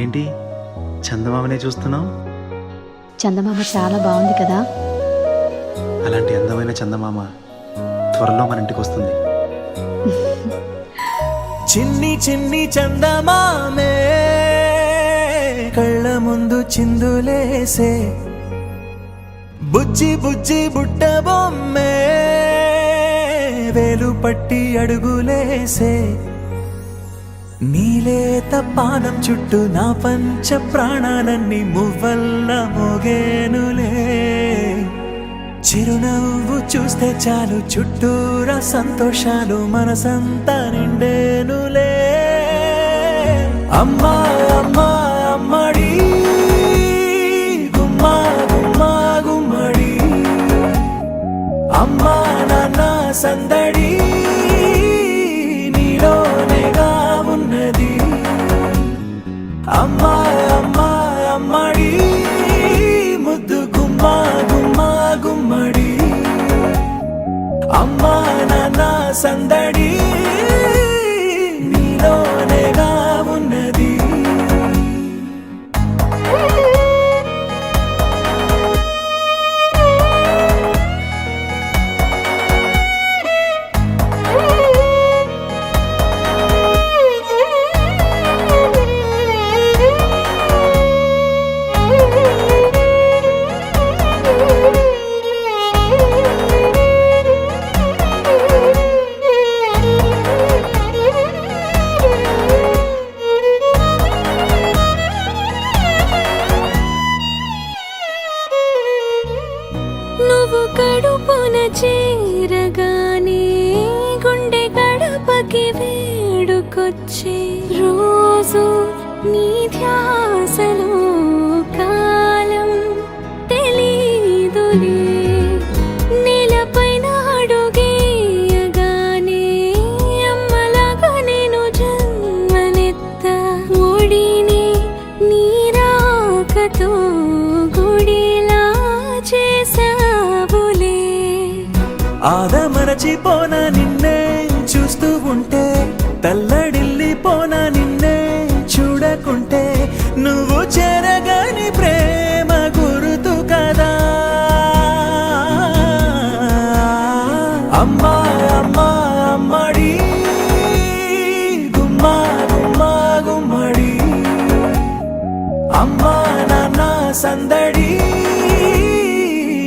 ఏంటి చందమామనే చూస్తున్నావు? చందమామ చాలా బాగుంది కదా. అలాంటి అందమైన చందమామ త్వరలో మన ఇంటికి వస్తుంది. చిన్ని చిన్ని చందమామే కళ్ళ ముందు చిందులేసే, బుజ్జి బుజ్జి బుట్ట బొమ్మే వేలు పట్టి అడుగులేసే, నీలేత పానం చుట్టూ నా పంచ ప్రాణాలన్నీ మువ్వల్ల మోగేనులే. చిరునవ్వు చూస్తే చాలు చుట్టూరా సంతోషాలు మనసంతా నిండేనులే. అమ్మా అమ్మా అమ్మడి గుమ్మా గుమ్మా గుమ్మడి, అమ్మా నాన్న సందడి నీలోనేగా ఉన్నది. అమ్మా అమ్మా అమ్మడి ముద్దు గుమ్మా గుమ్మా గుమ్మడి, అమ్మా నాన్న సందడి నీలోనేగా ఉన్నది. నువ్వు కడుపున చేరగానే గుండె గడపకి వేడుకొచ్చే, రోజు నీ ధ్యాసలో కాలం తెలీదులే. నేలపైన అడుగేయగానే అమ్మలాగా నేను జన్మనెత్త, ఒడిని నీ రాకతో గుడిలా చేసావులే. ఆదమరచిపోన నిన్నే చూస్తూ ఉంటే, తల్లడిల్లిపోన నిన్నే చూడకుంటే, నువ్వు చెరగని ప్రేమ గురుతు కదా. అమ్మా అమ్మా అమ్మడి గుమ్మా గుమ్మా గుమ్మడి, అమ్మా నాన్న సందడి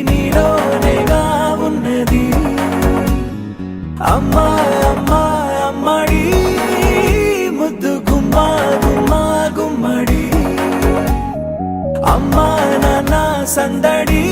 నీలోనేగా ఉన్నది. అమ్మా అమ్మా అమ్మడి ముద్దు గుమ్మా గుమ్మా గుమ్మడి, అమ్మా నాన్న సందడి